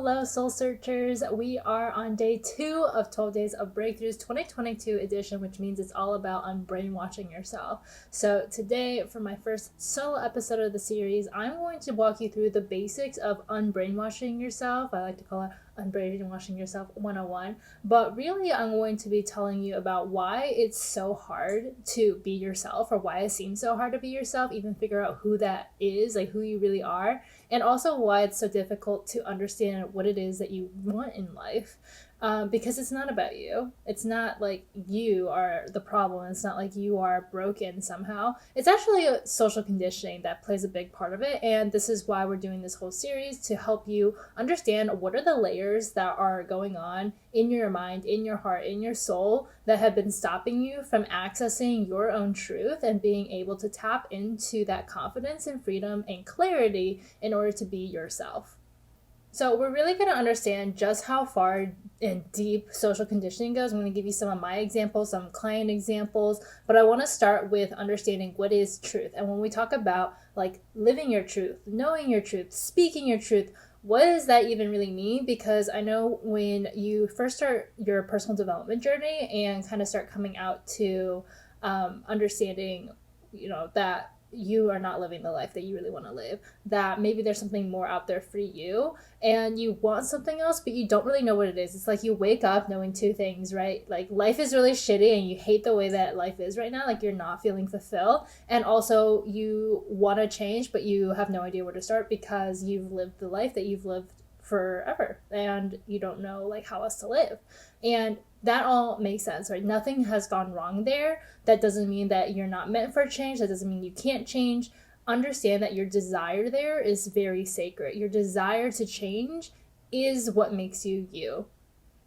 Hello, Soul Searchers. We are on day 2 of 12 Days of Breakthroughs 2022 edition, which means it's all about unbrainwashing yourself. So today, for my first solo episode of the series, I'm going to walk you through the basics of unbrainwashing yourself. I like to call it Unbrainwashing Yourself 101. But really, I'm going to be telling you about why it's so hard to be yourself, or why it seems so hard to be yourself, even figure out who that is, like who you really are. And also why it's so difficult to understand what it is that you want in life. Because it's not about you. It's not like you are the problem. It's not like you are broken somehow. It's actually a social conditioning that plays a big part of it. And this is why we're doing this whole series, to help you understand what are the layers that are going on in your mind, in your heart, in your soul, that have been stopping you from accessing your own truth and being able to tap into that confidence and freedom and clarity in order to be yourself. So we're really going to understand just how far and deep social conditioning goes. I'm going to give you some of my examples, some client examples, but I want to start with understanding what is truth. And when we talk about like living your truth, knowing your truth, speaking your truth, what does that even really mean? Because I know when you first start your personal development journey and kind of start coming out to understanding, that you are not living the life that you really want to live, that maybe there's something more out there for you and you want something else, but you don't really know what it is. It's like you wake up knowing two things, right? Like life is really shitty and you hate the way that life is right now. Like you're not feeling fulfilled. And also you want to change, but you have no idea where to start because you've lived the life that you've lived forever and you don't know like how else to live. And that all makes sense, right? Nothing has gone wrong there. That doesn't mean that you're not meant for change. That doesn't mean you can't change. Understand that your desire there is very sacred. Your desire to change is what makes you you.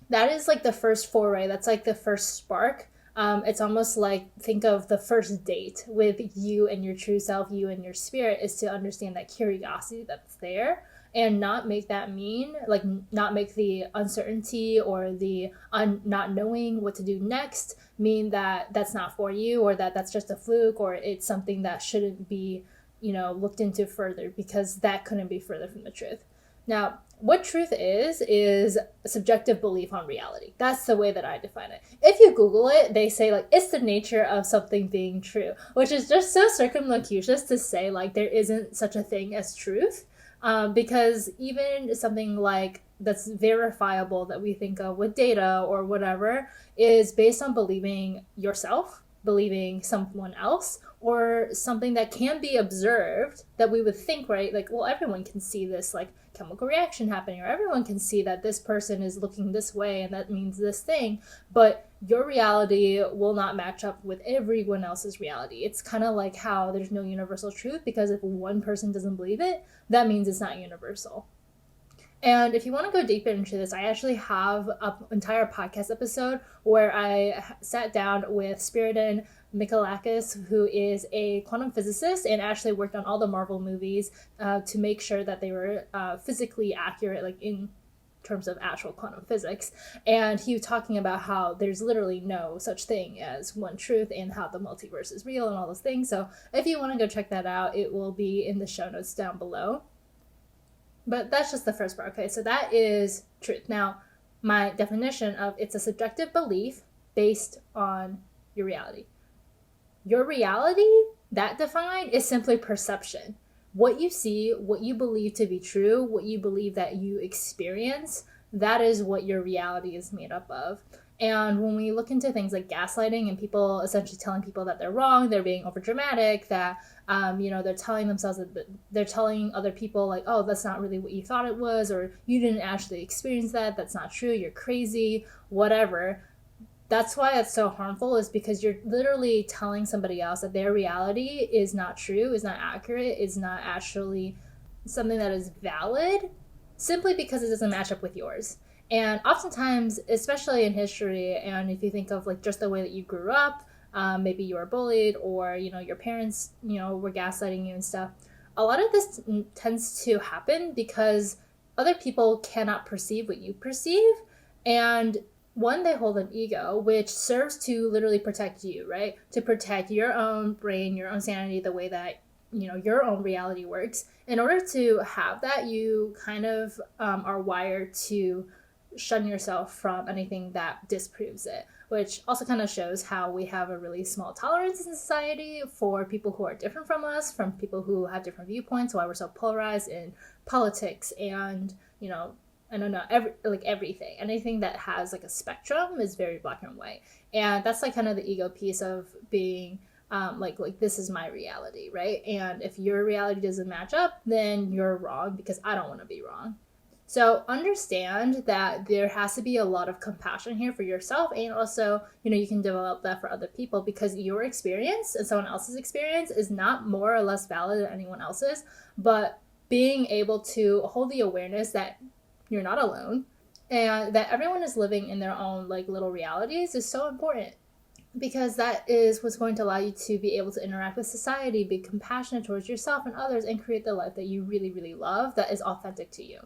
That is like the first foray. That's like the first spark. It's almost like, think of the first date with you and your true self, you and your spirit, is to understand that curiosity that's there. And not make that mean, like not make the uncertainty or the not knowing what to do next mean that that's not for you, or that that's just a fluke, or it's something that shouldn't be, looked into further, because that couldn't be further from the truth. Now, what truth is a subjective belief on reality. That's the way that I define it. If you Google it, they say like it's the nature of something being true, which is just so circumlocucious to say like there isn't such a thing as truth. Because even something like that's verifiable that we think of with data or whatever is based on believing yourself, believing someone else, or something that can be observed that we would think, right? Like, well, everyone can see this like chemical reaction happening, or everyone can see that this person is looking this way and that means this thing, but your reality will not match up with everyone else's reality. It's kind of like how there's no universal truth, because if one person doesn't believe it, that means it's not universal. And if you want to go deeper into this, I actually have an entire podcast episode where I sat down with Spiridon Mikalakis, who is a quantum physicist and actually worked on all the Marvel movies to make sure that they were physically accurate, like in terms of actual quantum physics. And he was talking about how there's literally no such thing as one truth and how the multiverse is real and all those things. So if you want to go check that out, it will be in the show notes down below. But that's just the first part. Okay, so that is truth. Now, my definition of it's a subjective belief based on your reality. Your reality, that defined, is simply perception. What you see, what you believe to be true, what you believe that you experience, that is what your reality is made up of. And when we look into things like gaslighting and people essentially telling people that they're wrong, they're being overdramatic, that, they're telling themselves that they're telling other people like, oh, that's not really what you thought it was, or you didn't actually experience that, that's not true, you're crazy, whatever. That's why it's so harmful, is because you're literally telling somebody else that their reality is not true, is not accurate, is not actually something that is valid, simply because it doesn't match up with yours. And oftentimes, especially in history, and if you think of like just the way that you grew up, maybe you were bullied, or, your parents, were gaslighting you and stuff, a lot of this tends to happen because other people cannot perceive what you perceive. And one, they hold an ego, which serves to literally protect you, right? To protect your own brain, your own sanity, the way that, your own reality works. In order to have that, you kind of are wired to shun yourself from anything that disproves it, which also kind of shows how we have a really small tolerance in society for people who are different from us, from people who have different viewpoints, why we're so polarized in politics and, I don't know, everything. Anything that has like a spectrum is very black and white. And that's like kind of the ego piece of being like this is my reality, right? And if your reality doesn't match up, then you're wrong because I don't want to be wrong. So understand that there has to be a lot of compassion here for yourself, and also, you can develop that for other people, because your experience and someone else's experience is not more or less valid than anyone else's, but being able to hold the awareness that you're not alone and that everyone is living in their own like little realities is so important, because that is what's going to allow you to be able to interact with society, be compassionate towards yourself and others, and create the life that you really, really love that is authentic to you.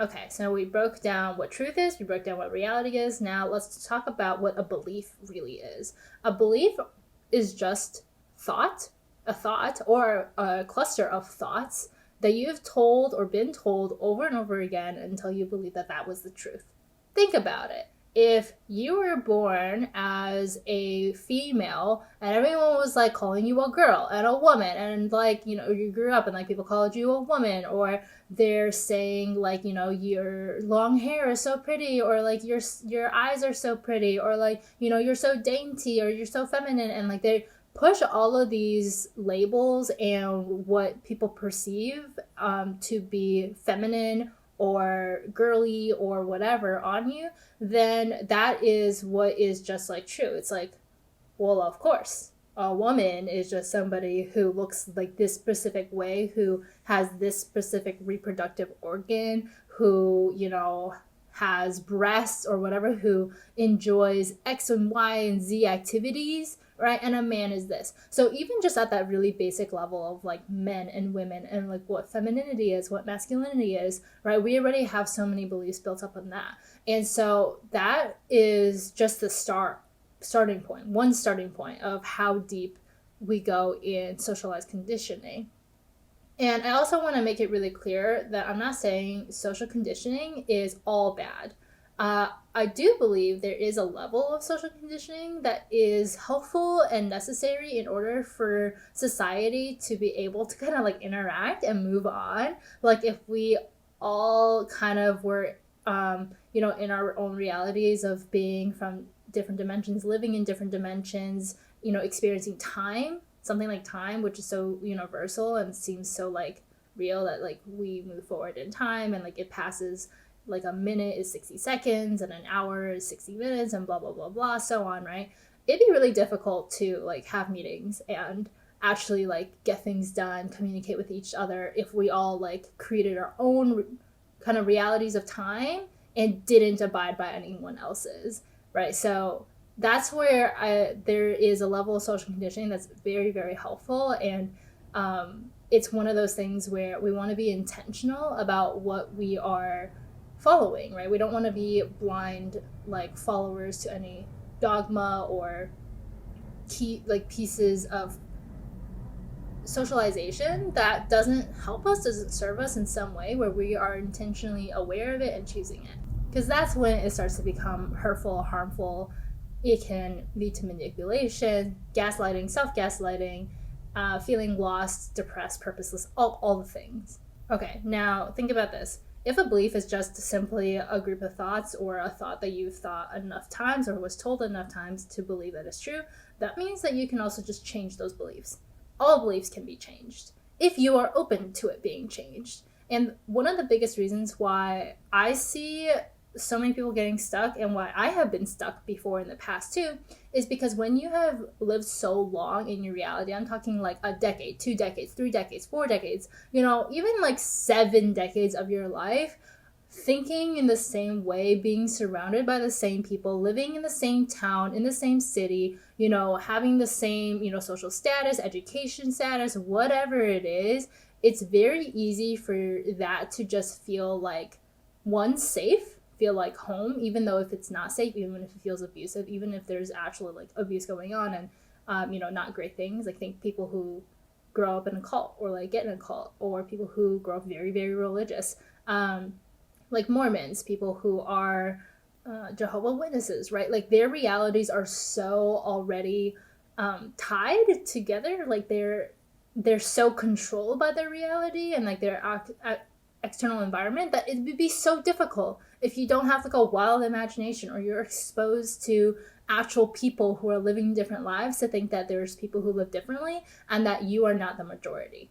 Okay, so we broke down what truth is, we broke down what reality is. Now let's talk about what a belief really is. A belief is just a thought or a cluster of thoughts that you've told or been told over and over again until you believe that that was the truth. Think about it. If you were born as a female and everyone was like calling you a girl and a woman, and like, you grew up and like people called you a woman, or they're saying like, your long hair is so pretty, or like your eyes are so pretty, or like, you're so dainty, or you're so feminine, and like they push all of these labels and what people perceive to be feminine or girly or whatever on you, then that is what is just like true. It's like, well, of course, a woman is just somebody who looks like this specific way, who has this specific reproductive organ, who, has breasts or whatever, who enjoys X and Y and Z activities, right? And a man is this. So even just at that really basic level of like men and women and like what femininity is, what masculinity is, right? We already have so many beliefs built up on that. And so that is just the starting point, one starting point of how deep we go in socialized conditioning. And I also want to make it really clear that I'm not saying social conditioning is all bad. I do believe there is a level of social conditioning that is helpful and necessary in order for society to be able to kind of like interact and move on. Like if we all kind of were, in our own realities of being from different dimensions, living in different dimensions, experiencing time, something like time, which is so universal and seems so like real, that like we move forward in time and like it passes, like a minute is 60 seconds and an hour is 60 minutes and blah, blah, blah, blah, so on, right? It'd be really difficult to like have meetings and actually like get things done, communicate with each other if we all like created our own kind of realities of time and didn't abide by anyone else's, right? So that's where there is a level of social conditioning that's very, very helpful. And it's one of those things where we want to be intentional about what we are following, right? We don't want to be blind like followers to any dogma or pieces of socialization that doesn't help us, doesn't serve us in some way, where we are intentionally aware of it and choosing it. Because that's when it starts to become hurtful, harmful. It can lead to manipulation, gaslighting, self-gaslighting, feeling lost, depressed, purposeless, all the things. Okay, now think about this. If a belief is just simply a group of thoughts, or a thought that you've thought enough times or was told enough times to believe that it's true, that means that you can also just change those beliefs. All beliefs can be changed if you are open to it being changed. And one of the biggest reasons why I see so many people getting stuck, and why I have been stuck before in the past too, is because when you have lived so long in your reality, I'm talking like a decade, 2 decades, 3 decades, 4 decades, even like 7 decades of your life, thinking in the same way, being surrounded by the same people, living in the same town, in the same city, having the same, social status, education status, whatever it is, it's very easy for that to just feel like, one, safe, feel like home, even though if it's not safe, even if it feels abusive, even if there's actually like abuse going on and not great things. I think people who grow up in a cult or like get in a cult, or people who grow up very, very religious, like Mormons, people who are Jehovah's Witnesses, right? Like their realities are so already tied together. Like they're so controlled by their reality and like their external environment that it would be so difficult if you don't have like a wild imagination, or you're exposed to actual people who are living different lives, to think that there's people who live differently and that you are not the majority.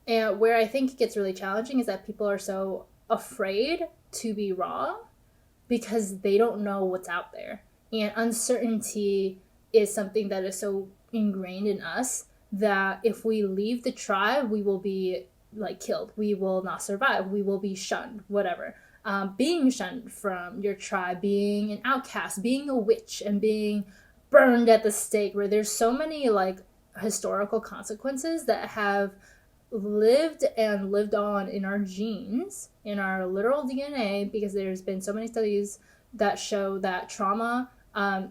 And where I think it gets really challenging is that people are so afraid to be wrong because they don't know what's out there. And uncertainty is something that is so ingrained in us that if we leave the tribe, we will be like killed. We will not survive. We will be shunned, whatever. Being shunned from your tribe, being an outcast, being a witch, and being burned at the stake, where there's so many like historical consequences that have lived and lived on in our genes, in our literal DNA, because there's been so many studies that show that trauma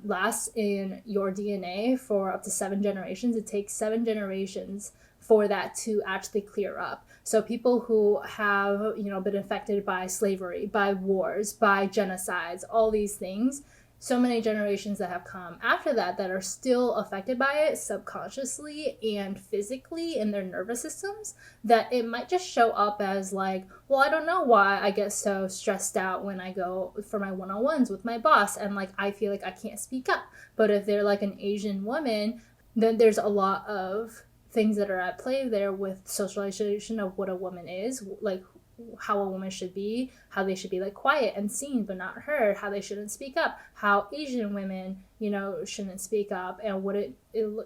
lasts in your DNA for up to 7 generations. It takes 7 generations for that to actually clear up. So people who have, been affected by slavery, by wars, by genocides, all these things, so many generations that have come after that are still affected by it subconsciously and physically in their nervous systems, that it might just show up as like, well, I don't know why I get so stressed out when I go for my one-on-ones with my boss and like I feel like I can't speak up. But if they're like an Asian woman, then there's a lot of things that are at play there with socialization of what a woman is, like how a woman should be, how they should be like quiet and seen but not heard, how they shouldn't speak up, how Asian women, shouldn't speak up, and what it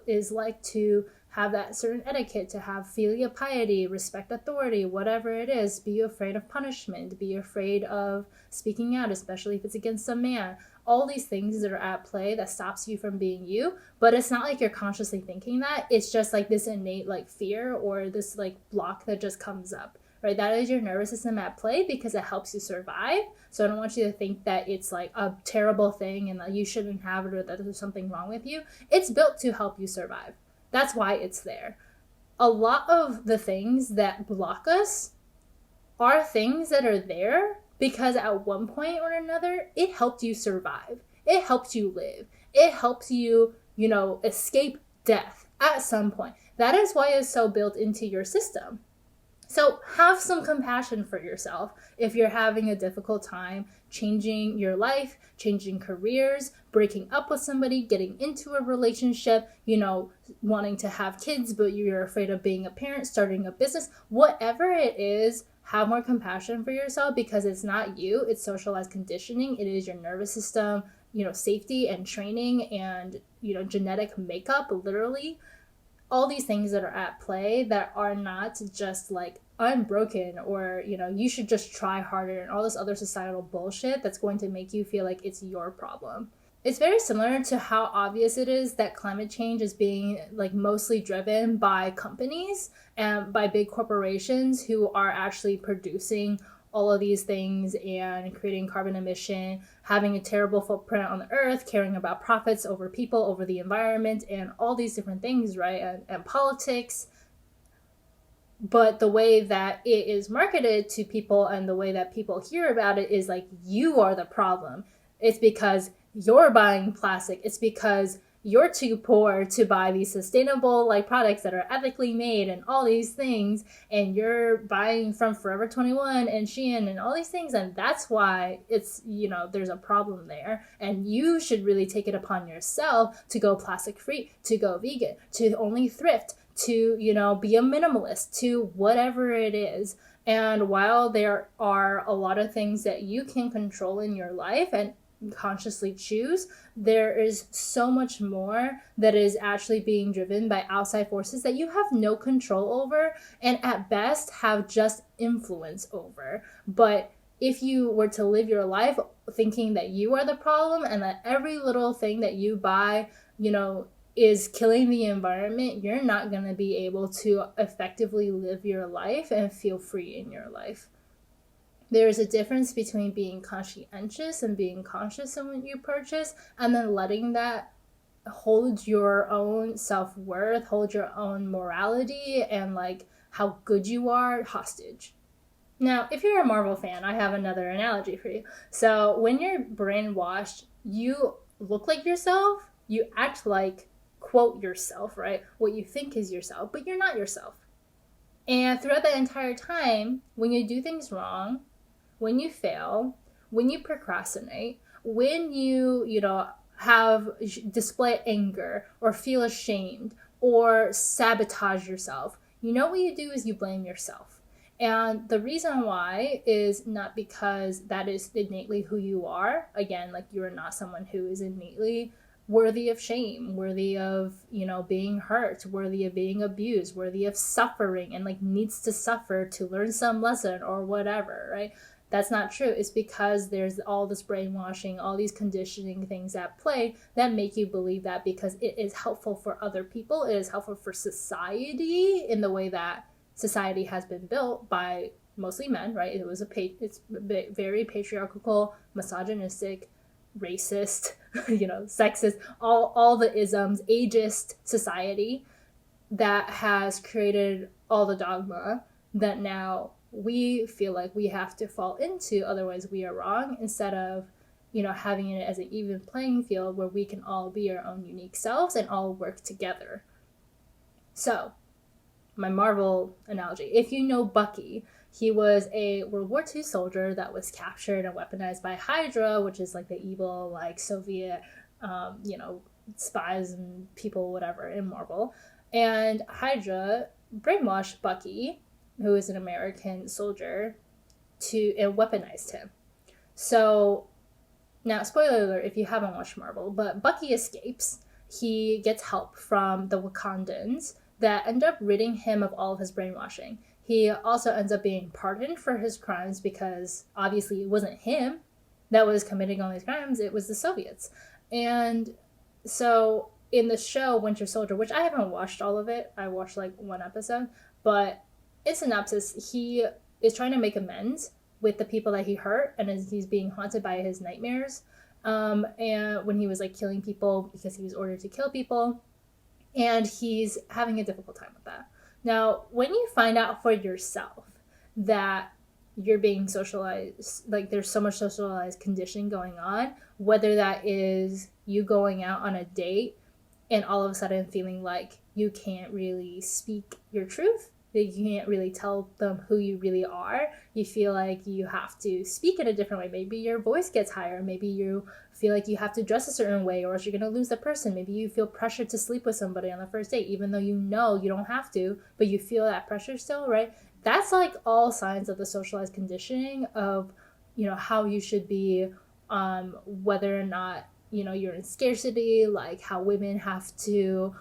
is like to have that certain etiquette, to have filial piety, respect authority, whatever it is, be afraid of punishment, be afraid of speaking out, especially if it's against a man. All these things that are at play that stops you from being you, but it's not like you're consciously thinking that. It's just like this innate like fear or this like block that just comes up. Right, that is your nervous system at play because it helps you survive. So I don't want you to think that it's like a terrible thing and that you shouldn't have it or that there's something wrong with you. It's built to help you survive. That's why it's there. A lot of the things that block us are things that are there because at one point or another, it helped you survive. It helps you live. It helps you, escape death at some point. That is why it's so built into your system. So have some compassion for yourself if you're having a difficult time changing your life, changing careers, breaking up with somebody, getting into a relationship, wanting to have kids, but you're afraid of being a parent, starting a business, whatever it is. Have more compassion for yourself because it's not you, it's socialized conditioning. It is your nervous system, safety and training and, genetic makeup, literally. All these things that are at play that are not just like unbroken or, you should just try harder and all this other societal bullshit that's going to make you feel like it's your problem. It's very similar to how obvious it is that climate change is being like mostly driven by companies and by big corporations who are actually producing all of these things and creating carbon emission, having a terrible footprint on the earth, caring about profits over people, over the environment, and all these different things, right? And politics. But the way that it is marketed to people and the way that people hear about it is like, you are the problem. It's because you're buying plastic. It's because you're too poor to buy these sustainable like products that are ethically made and all these things, and you're buying from Forever 21 and Shein and all these things, and that's why it's, there's a problem there, and you should really take it upon yourself to go plastic free, to go vegan, to only thrift, to be a minimalist, to whatever it is. And while there are a lot of things that you can control in your life and consciously choose, there is so much more that is actually being driven by outside forces that you have no control over and at best have just influence over. But if you were to live your life thinking that you are the problem and that every little thing that you buy, is killing the environment, you're not going to be able to effectively live your life and feel free in your life. There's a difference between being conscientious and being conscious in what you purchase and then letting that hold your own self-worth, hold your own morality, and like how good you are hostage. Now, if you're a Marvel fan, I have another analogy for you. So when you're brainwashed, you look like yourself, you act like, quote, yourself, right? What you think is yourself, but you're not yourself. And throughout that entire time, when you do things wrong, when you fail, when you procrastinate, when you have display anger or feel ashamed or sabotage yourself, what you do is you blame yourself. And the reason why is not because that is innately who you are. Again, like, you are not someone who is innately worthy of shame, worthy of, being hurt, worthy of being abused, worthy of suffering, and like needs to suffer to learn some lesson or whatever, right? That's not true. It's because there's all this brainwashing, all these conditioning things at play that make you believe that because it is helpful for other people. It is helpful for society in the way that society has been built by mostly men, right? It's very patriarchal, misogynistic, racist, sexist, all the isms, ageist society that has created all the dogma that now we feel like we have to fall into, otherwise we are wrong, instead of having it as an even playing field where we can all be our own unique selves and all work together. So my Marvel analogy, if you know Bucky, he was a World War II soldier that was captured and weaponized by Hydra, which is like the evil, like, Soviet spies and people, whatever, in Marvel. And Hydra brainwashed Bucky, who is an American soldier, and weaponized him. So now, spoiler alert if you haven't watched Marvel, but Bucky escapes. He gets help from the Wakandans that end up ridding him of all of his brainwashing. He also ends up being pardoned for his crimes because obviously it wasn't him that was committing all these crimes, it was the Soviets. And so in the show Winter Soldier, which I haven't watched all of it, I watched like one episode, but in synopsis, he is trying to make amends with the people that he hurt, and he's being haunted by his nightmares. And when he was like killing people because he was ordered to kill people, and he's having a difficult time with that. Now, when you find out for yourself that you're being socialized, like there's so much socialized conditioning going on, whether that is you going out on a date and all of a sudden feeling like you can't really speak your truth, that you can't really tell them who you really are, you feel like you have to speak in a different way, maybe your voice gets higher, maybe you feel like you have to dress a certain way or else you're going to lose the person, maybe you feel pressured to sleep with somebody on the first date even though you know you don't have to, but you feel that pressure still, right? That's like all signs of the socialized conditioning of how you should be, whether or not you're in scarcity, like how women have to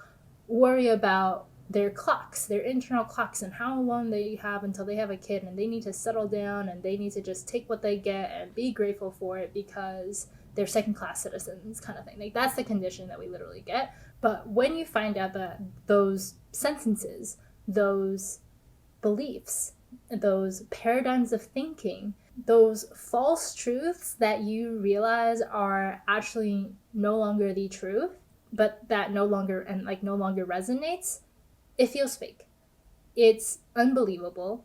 worry about their clocks, their internal clocks, and how long they have until they have a kid, and they need to settle down and they need to just take what they get and be grateful for it because they're second-class citizens, kind of thing. Like, that's the condition that we literally get. But when you find out that those sentences, those beliefs, those paradigms of thinking, those false truths that you realize are actually no longer the truth, but that no longer resonates, it feels fake. It's unbelievable,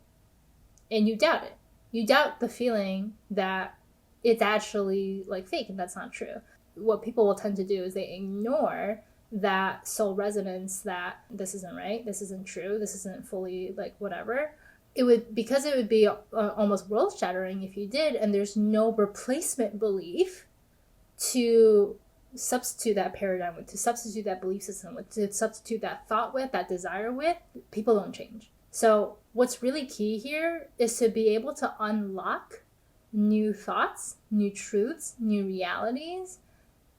and you doubt it. You doubt the feeling that it's actually like fake, and that's not true. What people will tend to do is they ignore that soul resonance that this isn't right, this isn't true, this isn't fully like whatever. It would be almost world shattering if you did, and there's no replacement belief to substitute that paradigm with, to substitute that belief system with, to substitute that thought with, that desire with. People don't change. So what's really key here is to be able to unlock new thoughts, new truths, new realities,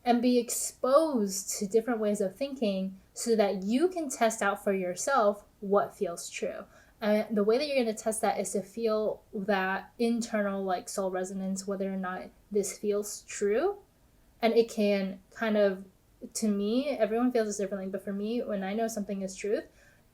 and be exposed to different ways of thinking so that you can test out for yourself what feels true. And the way that you're going to test that is to feel that internal like soul resonance, whether or not this feels true. And it can kind of, to me, everyone feels this differently, but for me, when I know something is truth,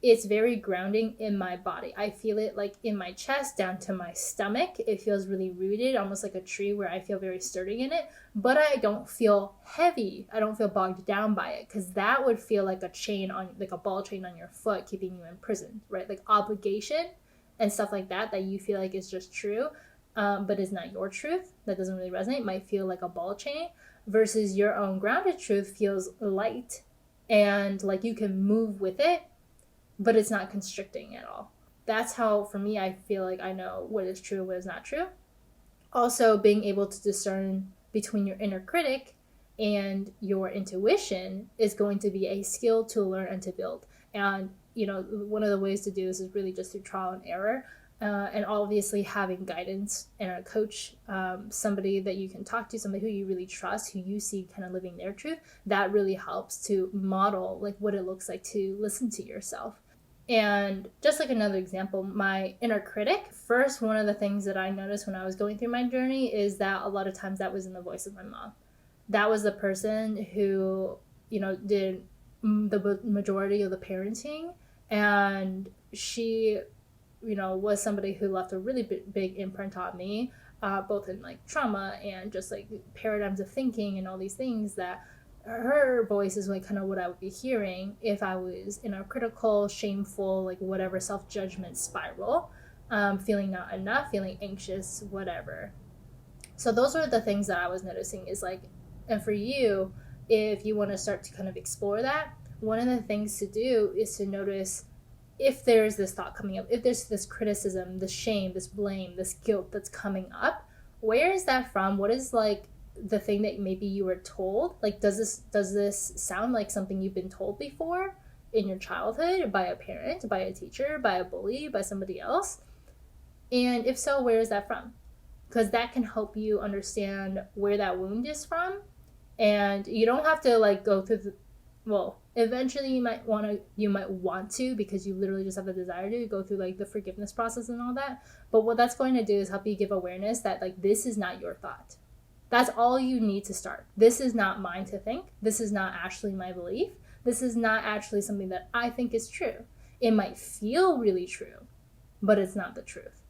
it's very grounding in my body. I feel it like in my chest down to my stomach. It feels really rooted, almost like a tree where I feel very sturdy in it, but I don't feel heavy. I don't feel bogged down by it, because that would feel like a chain on, like a ball chain on your foot, keeping you imprisoned, right? Like obligation and stuff like that, that you feel like is just true, but is not your truth, that doesn't really resonate, might feel like a ball chain, versus your own grounded truth feels light and like you can move with it, but it's not constricting at all. That's how, for me, I feel like I know what is true, what is not true. Also, being able to discern between your inner critic and your intuition is going to be a skill to learn and to build. And, one of the ways to do this is really just through trial and error. And obviously having guidance and a coach, somebody that you can talk to, somebody who you really trust, who you see kind of living their truth, that really helps to model like what it looks like to listen to yourself. And just like another example, my inner critic, first, one of the things that I noticed when I was going through my journey is that a lot of times that was in the voice of my mom. That was the person who, did the majority of the parenting. And she, was somebody who left a really big imprint on me, both in like trauma and just like paradigms of thinking and all these things, that her voice is like kind of what I would be hearing if I was in a critical, shameful, like whatever self-judgment spiral, feeling not enough, feeling anxious, whatever. So those are the things that I was noticing is like, and for you, if you want to start to kind of explore that, one of the things to do is to notice if there's this thought coming up, if there's this criticism, this shame, this blame, this guilt that's coming up, where is that from? What is like the thing that maybe you were told? Like, does this sound like something you've been told before in your childhood by a parent, by a teacher, by a bully, by somebody else? And if so, where is that from? Because that can help you understand where that wound is from. And you don't have to like go through eventually you might want to, because you literally just have a desire to go through like the forgiveness process and all that. But what that's going to do is help you give awareness that like this is not your thought. That's all you need to start. This is not mine to think. This is not actually my belief. This is not actually something that I think is true. It might feel really true, but it's not the truth.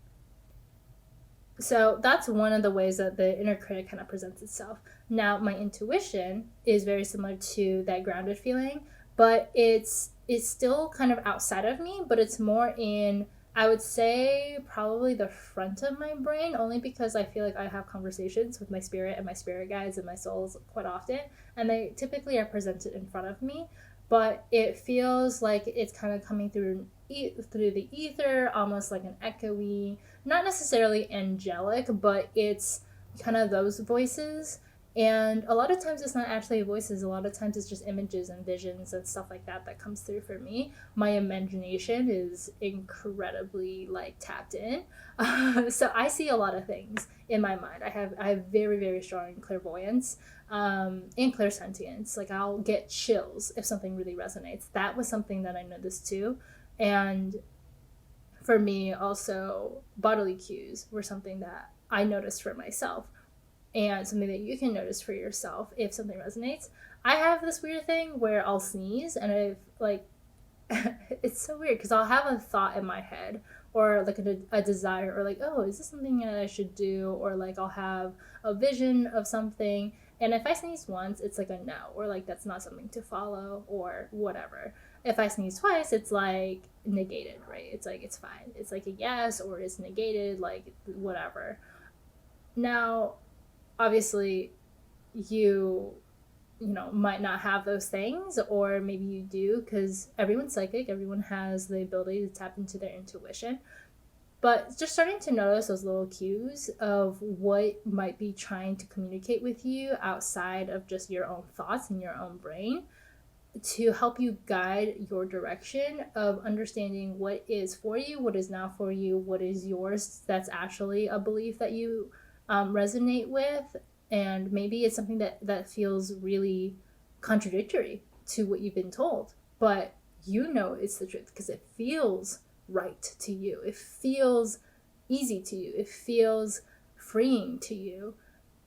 So that's one of the ways that the inner critic kind of presents itself. Now, my intuition is very similar to that grounded feeling, but it's still kind of outside of me, but it's more in, I would say, probably the front of my brain, only because I feel like I have conversations with my spirit and my spirit guides and my souls quite often, and they typically are presented in front of me, but it feels like it's kind of coming through the ether, almost like an echoey, not necessarily angelic, but it's kind of those voices. And a lot of times it's not actually voices. A lot of times it's just images and visions and stuff like that comes through for me. My imagination is incredibly like tapped in. So I see a lot of things in my mind. I have very, very strong clairvoyance and clairsentience. Like I'll get chills if something really resonates. That was something that I noticed too. And for me also, bodily cues were something that I noticed for myself, and something that you can notice for yourself if something resonates. I have this weird thing where I'll sneeze and I've like it's so weird because I'll have a thought in my head, or like a desire, or like, oh, is this something that I should do, or like I'll have a vision of something, and if I sneeze once it's like a no, or like that's not something to follow, or whatever. If I sneeze twice, it's like negated, right? It's like it's fine, it's like a yes, or it's negated, like whatever. Now obviously you might not have those things, or maybe you do, because everyone's psychic, everyone has the ability to tap into their intuition. But just starting to notice those little cues of what might be trying to communicate with you outside of just your own thoughts and your own brain, to help you guide your direction of understanding what is for you, what is not for you, what is yours that's actually a belief that you resonate with. And maybe it's something that feels really contradictory to what you've been told, but it's the truth because it feels right to you. It feels easy to you. It feels freeing to you.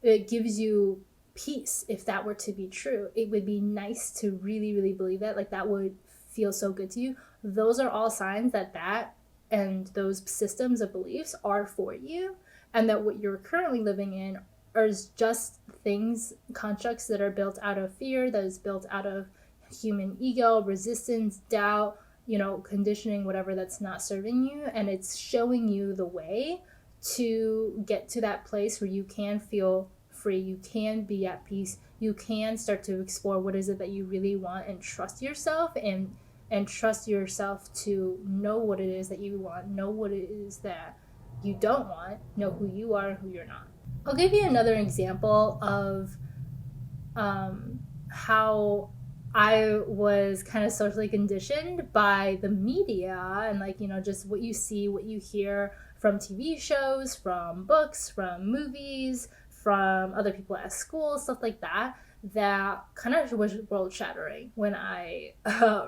It gives you peace. If that were to be true, it would be nice to really, really believe that. Like that would feel so good to you. those are all signs that and those systems of beliefs are for you, and that what you're currently living in are just things, constructs that are built out of fear, that is built out of human ego, resistance, doubt, conditioning, whatever, that's not serving you. And it's showing you the way to get to that place where you can feel free, you can be at peace, you can start to explore what is it that you really want, and trust yourself, and trust yourself to know what it is that you want, know what it is that you don't want, know who you are and who you're not. I'll give you another example of how I was kind of socially conditioned by the media, and just what you see, what you hear from TV shows, from books, from movies, from other people at school, stuff like that kind of was world shattering when I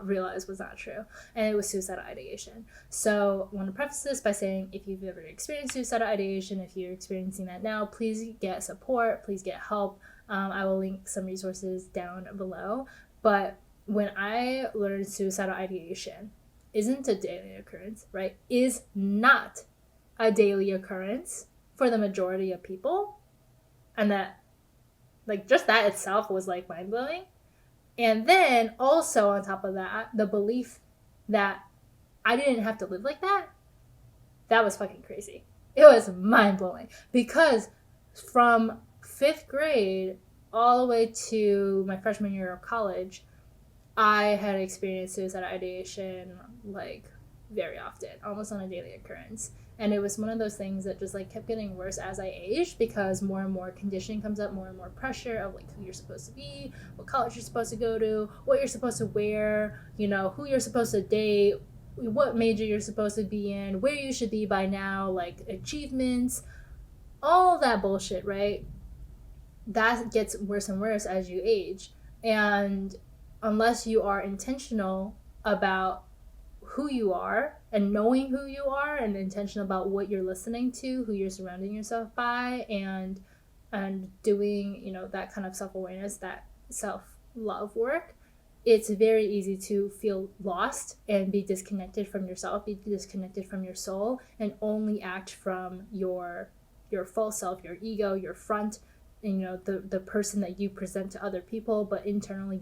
realized was not true. And it was suicidal ideation. So I want to preface this by saying, if you've ever experienced suicidal ideation, if you're experiencing that now, please get support, please get help. I will link some resources down below. But when I learned suicidal ideation isn't a daily occurrence, right? Is not a daily occurrence for the majority of people. And that, just that itself was mind-blowing. And then also on top of that, the belief that I didn't have to live like that was fucking crazy. It was mind-blowing, because from 5th grade all the way to my freshman year of college, I had experienced suicidal ideation very often, almost on a daily occurrence. And it was one of those things that just kept getting worse as I aged, because more and more conditioning comes up, more and more pressure of who you're supposed to be, what college you're supposed to go to, what you're supposed to wear, who you're supposed to date, what major you're supposed to be in, where you should be by now, achievements, all that bullshit, right? That gets worse and worse as you age. And unless you are intentional about who you are and knowing who you are, and intentional about what you're listening to, who you're surrounding yourself by, and doing that kind of self-awareness, that self-love work, it's very easy to feel lost and be disconnected from yourself, be disconnected from your soul, and only act from your full self, your ego, your front, the person that you present to other people, but internally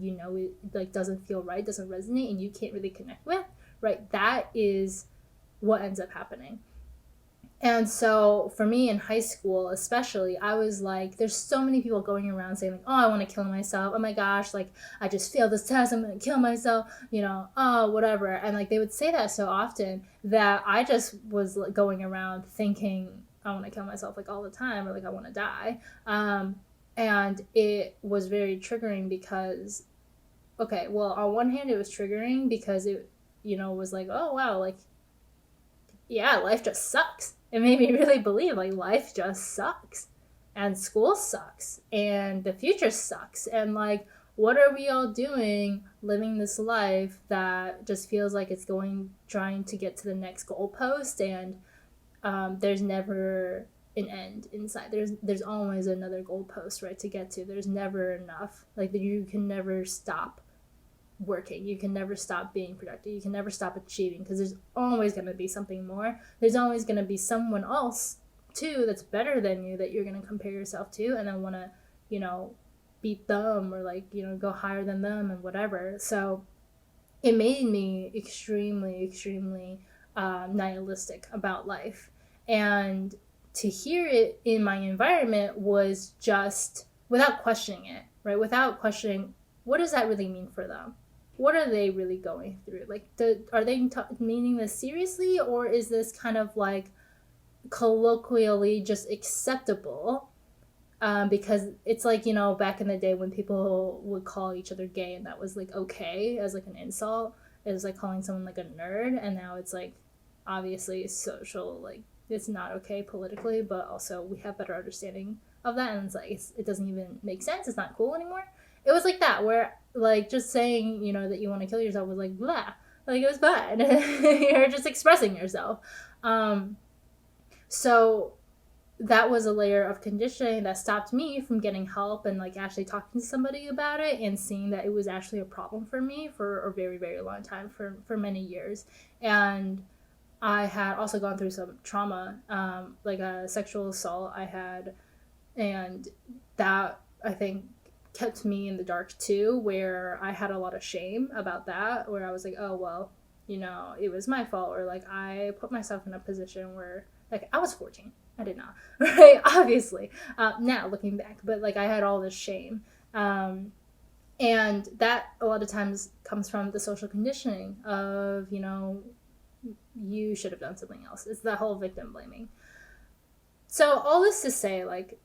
it doesn't feel right, doesn't resonate, and you can't really connect with, right? That is what ends up happening. And so for me in high school especially, I was there's so many people going around saying oh, I want to kill myself, oh my gosh, I just failed this test, I'm gonna kill myself, oh, whatever. And they would say that so often that I just was going around thinking I want to kill myself all the time, or I want to die. And it was very triggering, because okay, well, on one hand it was triggering because it was oh wow, yeah, life just sucks. It made me really believe life just sucks, and school sucks, and the future sucks, and what are we all doing living this life that just feels like it's trying to get to the next goalpost, and there's never an end inside. There's always another goalpost, right, to get to. There's never enough. You can never stop working, you can never stop being productive, you can never stop achieving, because there's always going to be something more. There's always going to be someone else too that's better than you that you're going to compare yourself to, and then want to beat them, or go higher than them, and whatever. So it made me extremely nihilistic about life, and to hear it in my environment was just without questioning it, right? Without questioning, what does that really mean for them? What are they really going through? Are they meaning this seriously, or is this kind of colloquially just acceptable? Because it's back in the day when people would call each other gay, and that was okay as an insult. It was calling someone a nerd, and now it's obviously social, it's not okay politically, but also we have better understanding of that, and it doesn't even make sense. It's not cool anymore. It was that, where just saying that you want to kill yourself was blah, it was bad. You're just expressing yourself. So that was a layer of conditioning that stopped me from getting help and like actually talking to somebody about it and seeing that it was actually a problem for me for a very, very long time, for many years. And I had also gone through some trauma, like a sexual assault I had, and that I think kept me in the dark too, where I had a lot of shame about that, where I was like, oh, well, it was my fault, or like I put myself in a position where, like, I was 14. I did not, right? Obviously, now looking back, but like I had all this shame. And that a lot of times comes from the social conditioning of, you should have done something else. It's that whole victim blaming. So all this to say, like,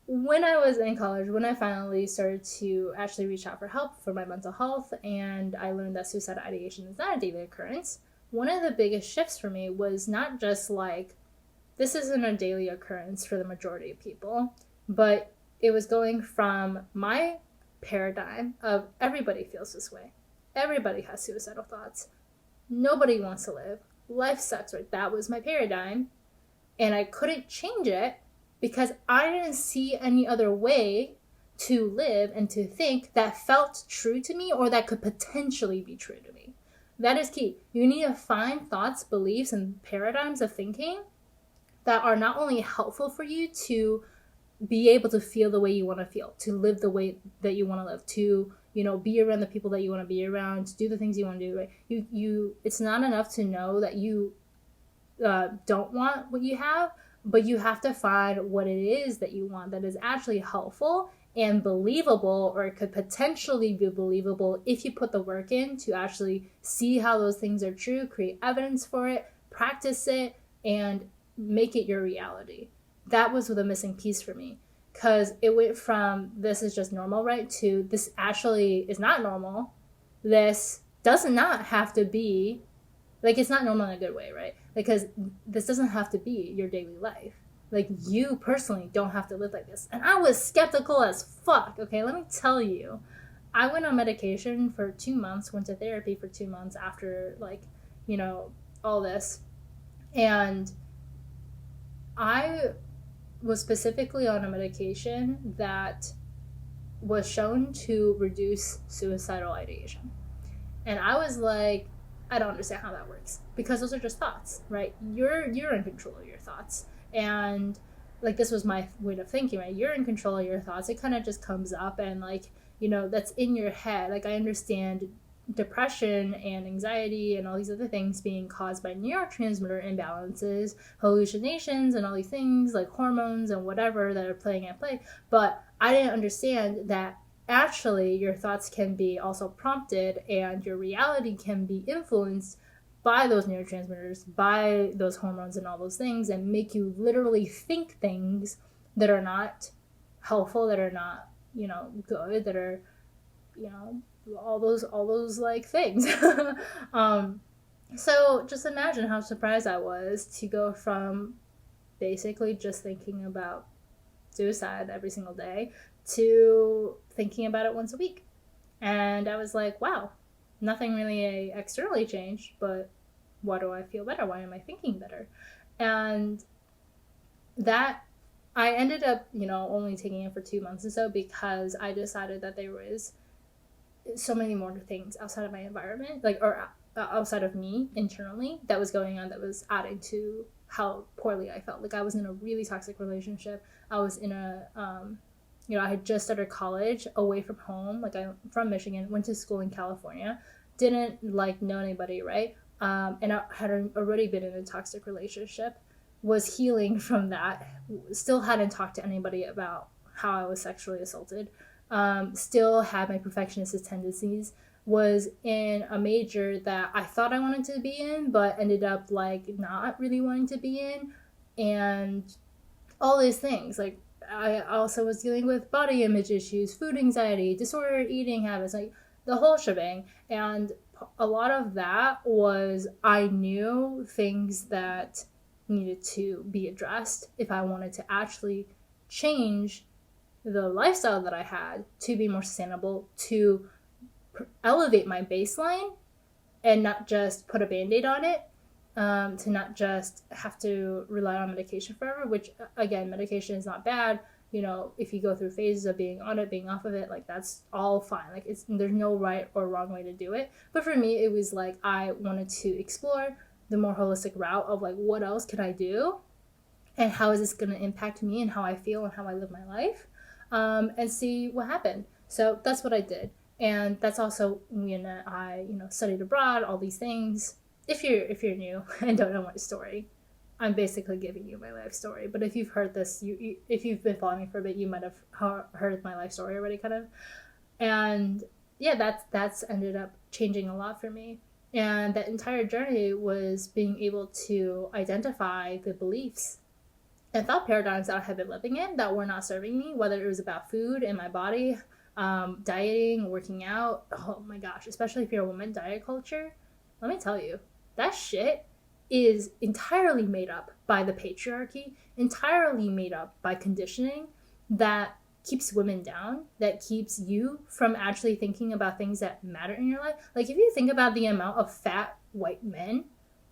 when I was in college, when I finally started to actually reach out for help for my mental health, and I learned that suicide ideation is not a daily occurrence, one of the biggest shifts for me was not just like, this isn't a daily occurrence for the majority of people, but it was going from my paradigm of everybody feels this way. Everybody has suicidal thoughts. Nobody wants to live. Life sucks, right? That was my paradigm. And I couldn't change it because I didn't see any other way to live and to think that felt true to me or that could potentially be true to me. That is key. You need to find thoughts, beliefs, and paradigms of thinking that are not only helpful for you to be able to feel the way you want to feel, to live the way that you want to live, to, be around the people that you want to be around, to do the things you want to do. Right? It's not enough to know that you don't want what you have, but you have to find what it is that you want that is actually helpful and believable, or it could potentially be believable if you put the work in to actually see how those things are true, create evidence for it, practice it, and make it your reality. That was the missing piece for me, because it went from this is just normal, right, to this actually is not normal. This does not have to be, like, it's not normal in a good way, right? Because this doesn't have to be your daily life. Like, you personally don't have to live like this. And I was skeptical as fuck, okay? Let me tell you. I went on medication for 2 months, went to therapy for 2 months after, like, all this. And I was specifically on a medication that was shown to reduce suicidal ideation. And I was like, I don't understand how that works, because those are just thoughts, right? You're in control of your thoughts. And like, this was my way of thinking, right? You're in control of your thoughts. It kind of just comes up and like, that's in your head. Like, I understand depression and anxiety and all these other things being caused by neurotransmitter imbalances, hallucinations, and all these things like hormones and whatever that are playing at play. But I didn't understand that actually your thoughts can be also prompted and your reality can be influenced by those neurotransmitters, by those hormones and all those things, and make you literally think things that are not helpful, that are not, good, that are, all those like things. So just imagine how surprised I was to go from basically just thinking about suicide every single day to thinking about it once a week. And I was like, wow, nothing really externally changed, but why do I feel better? Why am I thinking better? And that I ended up, only taking it for 2 months or so, because I decided that there was so many more things outside of my environment, like, or outside of me internally, that was going on, that was adding to how poorly I felt. Like, I was in a really toxic relationship. I was in a, I had just started college away from home. Like, I'm from Michigan, went to school in California, didn't like know anybody, right? And I had already been in a toxic relationship, was healing from that, still hadn't talked to anybody about how I was sexually assaulted, still had my perfectionist tendencies, was in a major that I thought I wanted to be in, but ended up like not really wanting to be in, and all these things. Like, I also was dealing with body image issues, food anxiety, disordered eating habits, like the whole shebang. And a lot of that was, I knew things that needed to be addressed if I wanted to actually change the lifestyle that I had to be more sustainable, to elevate my baseline and not just put a Band-Aid on it. to not just have to rely on medication forever, which again, medication is not bad. You know, if you go through phases of being on it, being off of it, like that's all fine. Like there's no right or wrong way to do it. But for me, it was like I wanted to explore the more holistic route of like, what else could I do? And how is this going to impact me and how I feel and how I live my life, and see what happened. So that's what I did. And that's also when I, studied abroad, all these things. If you're new and don't know my story, I'm basically giving you my life story. But if you've heard this, if you've been following me for a bit, you might have heard my life story already, kind of. And yeah, that's ended up changing a lot for me. And that entire journey was being able to identify the beliefs and thought paradigms that I had been living in that were not serving me, whether it was about food and my body, dieting, working out. Oh my gosh, especially if you're a woman, diet culture. Let me tell you, that shit is entirely made up by the patriarchy, entirely made up by conditioning that keeps women down, that keeps you from actually thinking about things that matter in your life. Like if you think about the amount of fat white men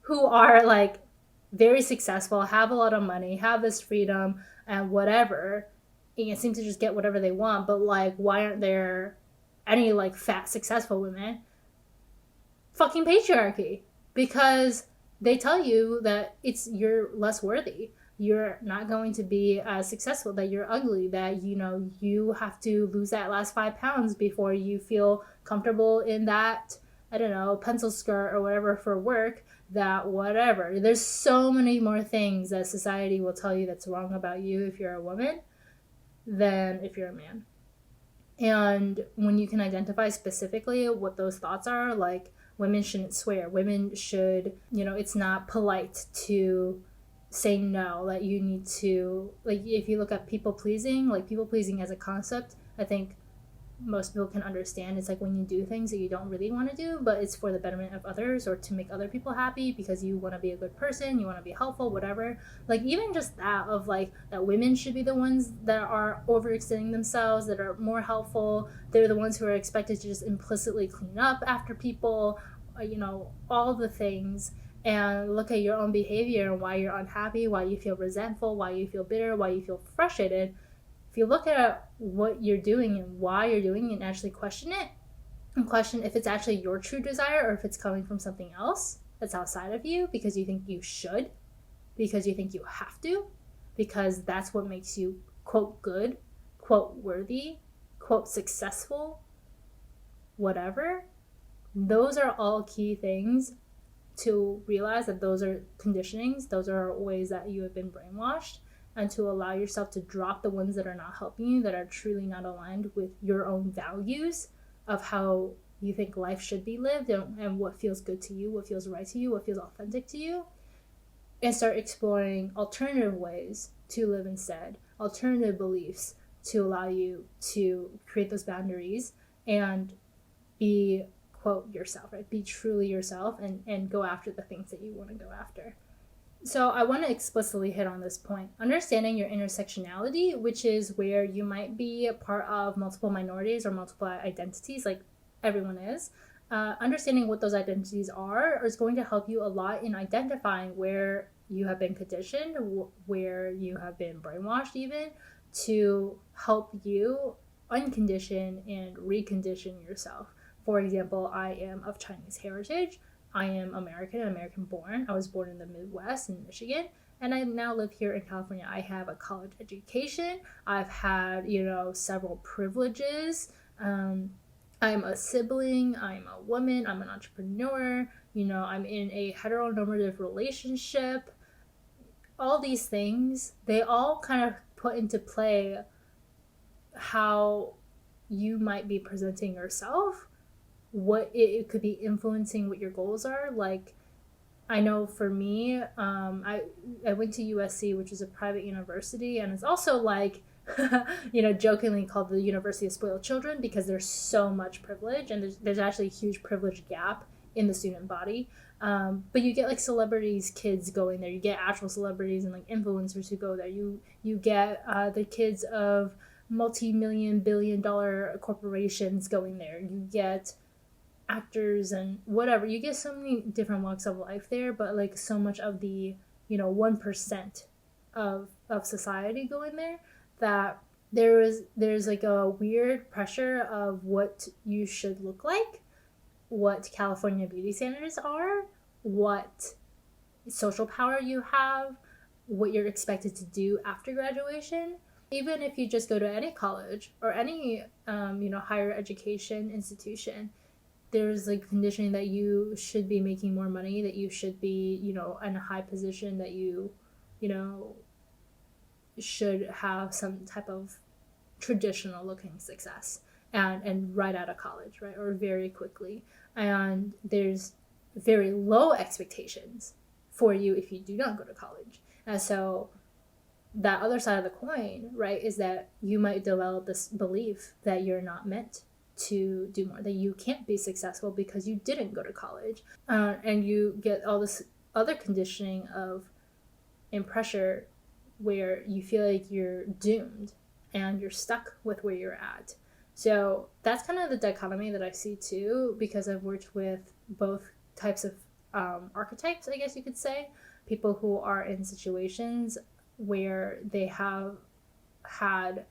who are like very successful, have a lot of money, have this freedom and whatever, and seem to just get whatever they want, but like why aren't there any like fat successful women? Fucking patriarchy. Because they tell you that you're less worthy, you're not going to be as successful, that you're ugly, that you have to lose that last 5 pounds before you feel comfortable in that, I don't know, pencil skirt or whatever for work, that whatever. There's so many more things that society will tell you that's wrong about you if you're a woman than if you're a man. And when you can identify specifically what those thoughts are, like women shouldn't swear, women should, it's not polite to say no, that you need to, like if you look at people pleasing, like people pleasing as a concept, I think most people can understand. It's like when you do things that you don't really want to do, but it's for the betterment of others or to make other people happy because you want to be a good person, you want to be helpful, whatever. Like even just that of like that women should be the ones that are overextending themselves, that are more helpful. They're the ones who are expected to just implicitly clean up after people, all the things. And look at your own behavior and why you're unhappy, why you feel resentful, why you feel bitter, why you feel frustrated. If you look at what you're doing and why you're doing it and actually question it, and question if it's actually your true desire or if it's coming from something else that's outside of you because you think you should, because you think you have to, because that's what makes you, quote, good, quote, worthy, quote, successful, whatever. Those are all key things to realize that those are conditionings, those are ways that you have been brainwashed, and to allow yourself to drop the ones that are not helping you, that are truly not aligned with your own values of how you think life should be lived and what feels good to you, what feels right to you, what feels authentic to you, and start exploring alternative ways to live instead, alternative beliefs to allow you to create those boundaries and be, quote, yourself, right? Be truly yourself and go after the things that you want to go after. So I want to explicitly hit on this point. Understanding your intersectionality, which is where you might be a part of multiple minorities or multiple identities, like everyone is. Understanding what those identities are is going to help you a lot in identifying where you have been conditioned, where you have been brainwashed even, to help you uncondition and recondition yourself. For example, I am of Chinese heritage. I am American born. I was born in the Midwest in Michigan, and I now live here in California. I have a college education. I've had, several privileges. I'm a sibling. I'm a woman. I'm an entrepreneur. I'm in a heteronormative relationship. All these things, they all kind of put into play how you might be presenting yourself, what it could be influencing what your goals are. Like, I know for me, I went to USC, which is a private university, and it's also like, jokingly called the University of Spoiled Children because there's so much privilege, and there's actually a huge privilege gap in the student body. But you get like celebrities, kids going there. You get actual celebrities and like influencers who go there. You get the kids of multi-million, billion-dollar corporations going there. You get actors and whatever. You get so many different walks of life there, but like so much of the 1% of society going there, that there's like a weird pressure of what you should look like, what California beauty standards are, what social power you have, what you're expected to do after graduation. Even if you just go to any college or any higher education institution, there's like conditioning that you should be making more money, that you should be in a high position, that you should have some type of traditional looking success, and right out of college, right, or very quickly. And there's very low expectations for you if you do not go to college. And so that other side of the coin, right, is that you might develop this belief that you're not meant to do more, that you can't be successful because you didn't go to college. And you get all this other conditioning and pressure where you feel like you're doomed and you're stuck with where you're at. So that's kind of the dichotomy that I see too, because I've worked with both types of archetypes, I guess you could say. People who are in situations where they have had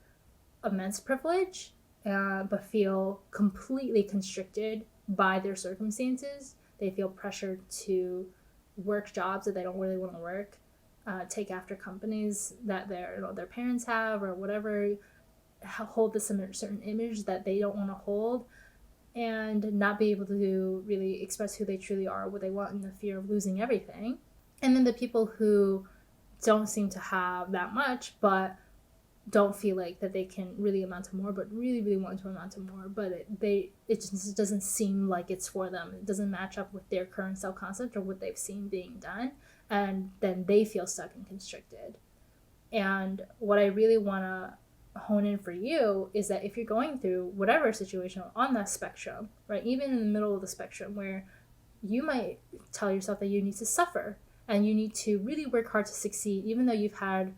immense privilege, but feel completely constricted by their circumstances. They feel pressured to work jobs that they don't really want to work, take after companies that their parents have or whatever, hold this certain image that they don't want to hold, and not be able to really express who they truly are, what they want, in the fear of losing everything. And then the people who don't seem to have that much, but don't feel like that they can really amount to more, but really, really want to amount to more, but it just doesn't seem like it's for them. It doesn't match up with their current self-concept or what they've seen being done, and then they feel stuck and constricted. And what I really want to hone in for you is that if you're going through whatever situation on that spectrum, right, even in the middle of the spectrum, where you might tell yourself that you need to suffer and you need to really work hard to succeed, even though you've had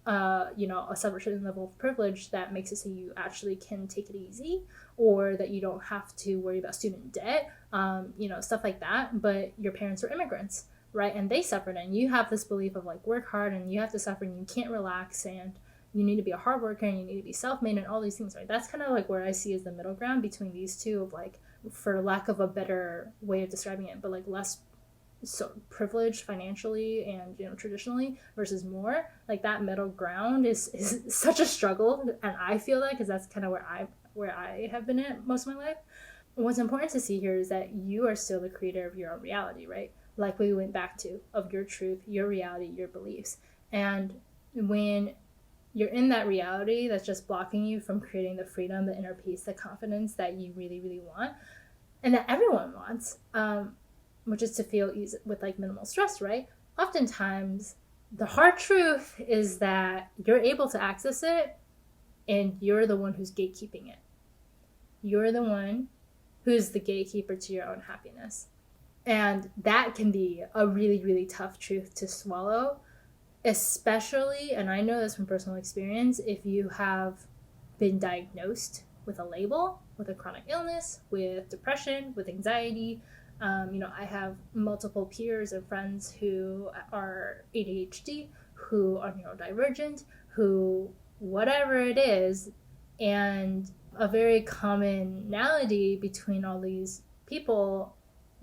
a certain level of privilege that makes it so you actually can take it easy, or that you don't have to worry about student debt, stuff like that. But your parents are immigrants, right? And they suffered, and you have this belief of like, work hard and you have to suffer and you can't relax, and you need to be a hard worker and you need to be self-made and all these things, right? That's kind of like where I see as the middle ground between these two, of like, for lack of a better way of describing it, but like less so privileged financially and traditionally versus more, like that middle ground is such a struggle. And I feel that because that's kind of where I have been at most of my life. What's important to see here is that you are still the creator of your own reality, right? Like we went back to, of your truth, your reality, your beliefs. And when you're in that reality that's just blocking you from creating the freedom, the inner peace, the confidence that you really, really want, and that everyone wants, which is to feel easy with like minimal stress, right? Oftentimes, the hard truth is that you're able to access it, and you're the one who's gatekeeping it. You're the one who's the gatekeeper to your own happiness. And that can be a really, really tough truth to swallow, especially, and I know this from personal experience, if you have been diagnosed with a label, with a chronic illness, with depression, with anxiety. I have multiple peers and friends who are ADHD, who are neurodivergent, who whatever it is. And a very commonality between all these people,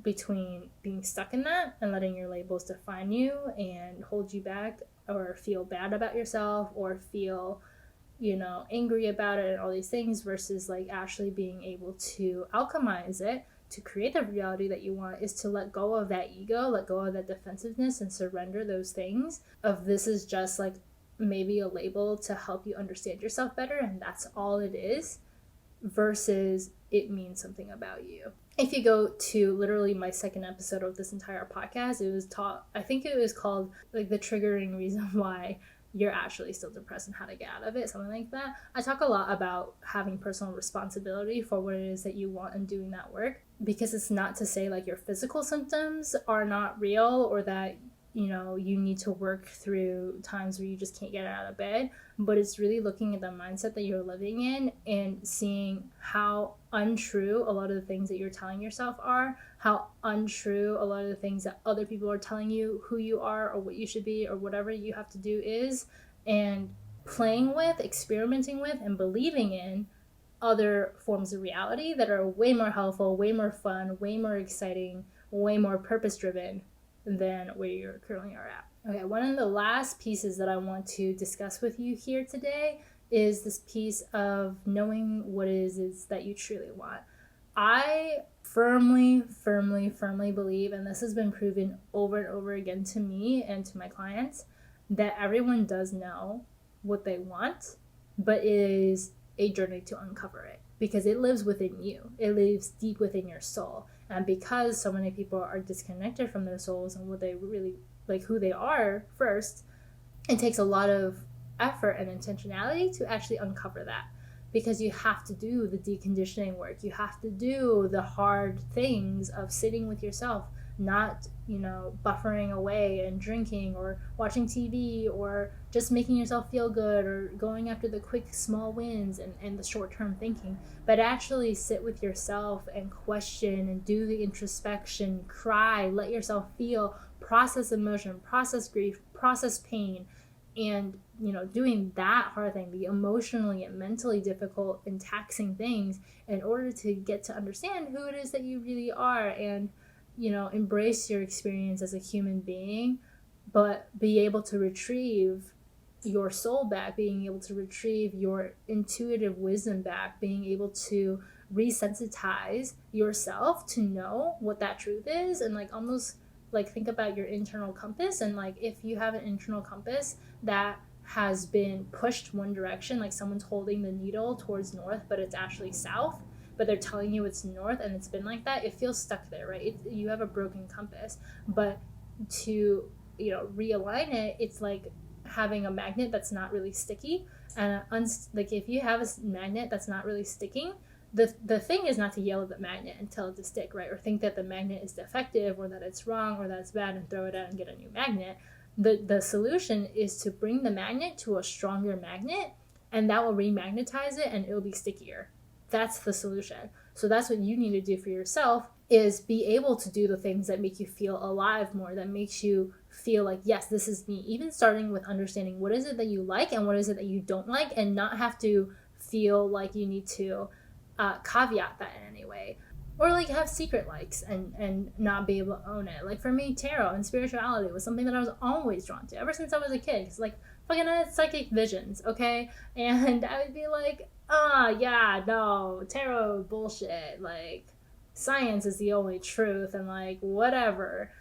between being stuck in that and letting your labels define you and hold you back, or feel bad about yourself, or feel angry about it and all these things, versus like actually being able to alchemize it to create the reality that you want, is to let go of that ego, let go of that defensiveness, and surrender those things of this is just like maybe a label to help you understand yourself better, and that's all it is, versus it means something about you. If you go to literally my second episode of this entire podcast, I think it was called like the triggering reason why you're actually still depressed and how to get out of it, something like that. I talk a lot about having personal responsibility for what it is that you want and doing that work, because it's not to say like your physical symptoms are not real, or that you need to work through times where you just can't get out of bed, but it's really looking at the mindset that you're living in and seeing how untrue a lot of the things that you're telling yourself are, how untrue a lot of the things that other people are telling you who you are or what you should be or whatever you have to do is, and playing with, experimenting with, and believing in other forms of reality that are way more helpful, way more fun, way more exciting, way more purpose driven than where you currently are at. Okay, one of the last pieces that I want to discuss with you here today is this piece of knowing what it is that you truly want. I firmly believe, and this has been proven over and over again to me and to my clients, that everyone does know what they want, but it is a journey to uncover it because it lives within you. It lives deep within your soul. And because so many people are disconnected from their souls and what they really like, who they are first, it takes a lot of effort and intentionality to actually uncover that, because you have to do the deconditioning work. You have to do the hard things of sitting with yourself, not buffering away and drinking or watching TV or just making yourself feel good or going after the quick small wins and the short-term thinking, but actually sit with yourself and question and do the introspection, cry, let yourself feel, process emotion, process grief, process pain, and doing that hard thing, the emotionally and mentally difficult and taxing things, in order to get to understand who it is that you really are and embrace your experience as a human being, but be able to retrieve your soul back, being able to retrieve your intuitive wisdom back, being able to resensitize yourself to know what that truth is, and almost think about your internal compass. And if you have an internal compass that has been pushed one direction, like someone's holding the needle towards north but it's actually south, but they're telling you it's north, and it's been like that, it feels stuck there, right? You have a broken compass. But to realign it, it's like having a magnet that's not really sticky. And if you have a magnet that's not really sticking, the thing is not to yell at the magnet and tell it to stick, right? Or think that the magnet is defective or that it's wrong or that it's bad and throw it out and get a new magnet. The solution is to bring the magnet to a stronger magnet, and that will remagnetize it and it'll be stickier. That's the solution. So that's what you need to do for yourself, is be able to do the things that make you feel alive more, that makes you feel like, yes, this is me. Even starting with understanding what is it that you like and what is it that you don't like, and not have to feel like you need to caveat that in any way, or have secret likes and not be able to own it. For me, tarot and spirituality was something that I was always drawn to ever since I was a kid. It's fucking I had psychic visions, okay? And I would be like, yeah, no, tarot bullshit, science is the only truth, and whatever,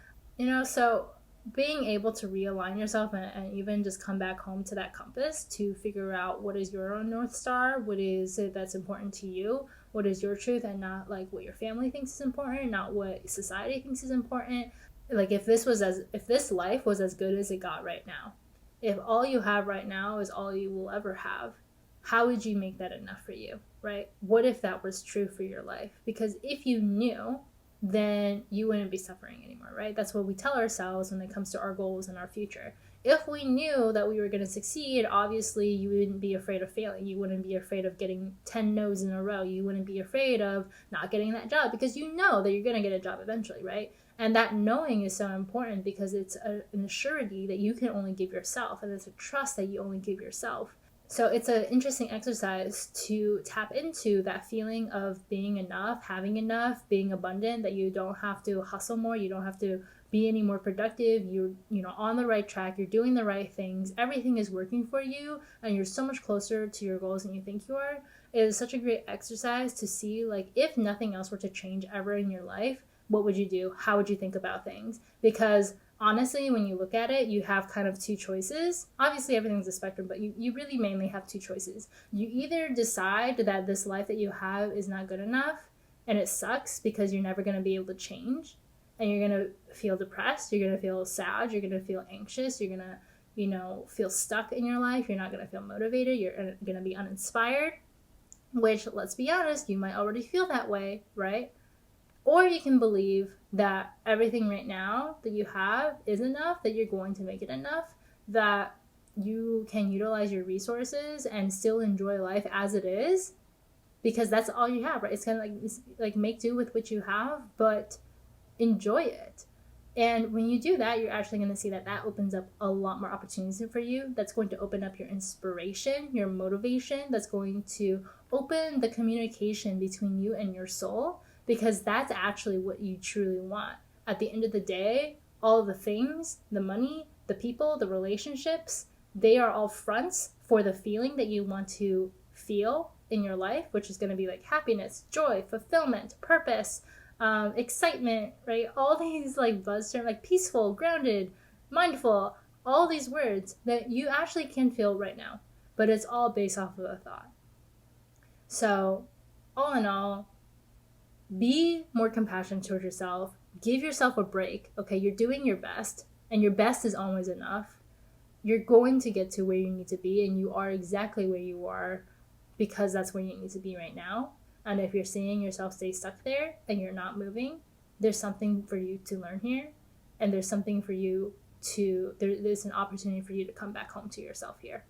so being able to realign yourself and even just come back home to that compass to figure out what is your own North Star, what is it that's important to you, what is your truth, and not what your family thinks is important, not what society thinks is important. If this life was as good as it got right now, if all you have right now is all you will ever have, how would you make that enough for you, right? What if that was true for your life? Because if you knew, then you wouldn't be suffering anymore, right? That's what we tell ourselves when it comes to our goals and our future. If we knew that we were going to succeed, obviously you wouldn't be afraid of failing. You wouldn't be afraid of getting 10 no's in a row. You wouldn't be afraid of not getting that job, because you know that you're going to get a job eventually, right? And that knowing is so important because it's an assurity that you can only give yourself, and it's a trust that you only give yourself. So it's an interesting exercise to tap into that feeling of being enough, having enough, being abundant, that you don't have to hustle more, you don't have to be any more productive, you're on the right track, you're doing the right things, everything is working for you, and you're so much closer to your goals than you think you are. It is such a great exercise to see, if nothing else were to change ever in your life, what would you do? How would you think about things? Because honestly, when you look at it, you have kind of two choices. Obviously, everything's a spectrum, but you really mainly have two choices. You either decide that this life that you have is not good enough, and it sucks because you're never going to be able to change, and you're going to feel depressed, you're going to feel sad, you're going to feel anxious, you're going to, feel stuck in your life, you're not going to feel motivated, you're going to be uninspired, which, let's be honest, you might already feel that way, right? Or you can believe that everything right now that you have is enough, that you're going to make it enough, that you can utilize your resources and still enjoy life as it is, because that's all you have, right? It's kind of like make do with what you have, but enjoy it. And when you do that, you're actually going to see that opens up a lot more opportunities for you. That's going to open up your inspiration, your motivation. That's going to open the communication between you and your soul, because that's actually what you truly want. At the end of the day, all of the things, the money, the people, the relationships, they are all fronts for the feeling that you want to feel in your life, which is going to be like happiness, joy, fulfillment, purpose, excitement, right? All these like buzz terms, like peaceful, grounded, mindful, all these words that you actually can feel right now, but it's all based off of a thought. So all in all, be more compassionate towards yourself. Give yourself a break. Okay, you're doing your best, and your best is always enough. You're going to get to where you need to be, and you are exactly where you are because that's where you need to be right now. And if you're seeing yourself stay stuck there and you're not moving, there's something for you to learn here, and there's something for you to, there's an opportunity for you to come back home to yourself here.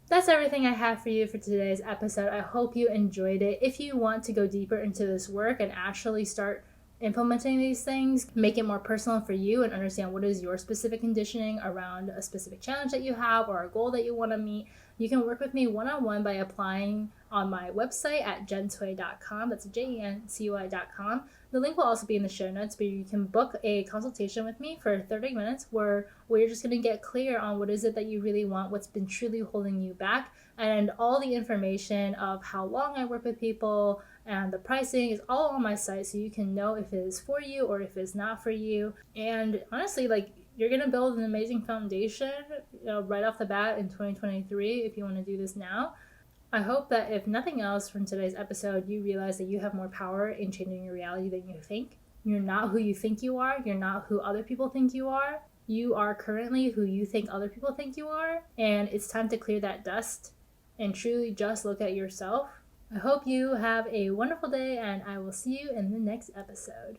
That's everything I have for you for today's episode. I hope you enjoyed it. If you want to go deeper into this work and actually start implementing these things, make it more personal for you and understand what is your specific conditioning around a specific challenge that you have or a goal that you want to meet, you can work with me one-on-one by applying on my website at jencui.com. That's jencui.com. The link will also be in the show notes, but you can book a consultation with me for 30 minutes where we're just going to get clear on what is it that you really want, what's been truly holding you back, and all the information of how long I work with people and the pricing is all on my site, so you can know if it is for you or if it's not for you. And honestly, like, you're going to build an amazing foundation, right off the bat in 2023 if you want to do this now. I hope that if nothing else from today's episode, you realize that you have more power in changing your reality than you think. You're not who you think you are. You're not who other people think you are. You are currently who you think other people think you are. And it's time to clear that dust and truly just look at yourself. I hope you have a wonderful day, and I will see you in the next episode.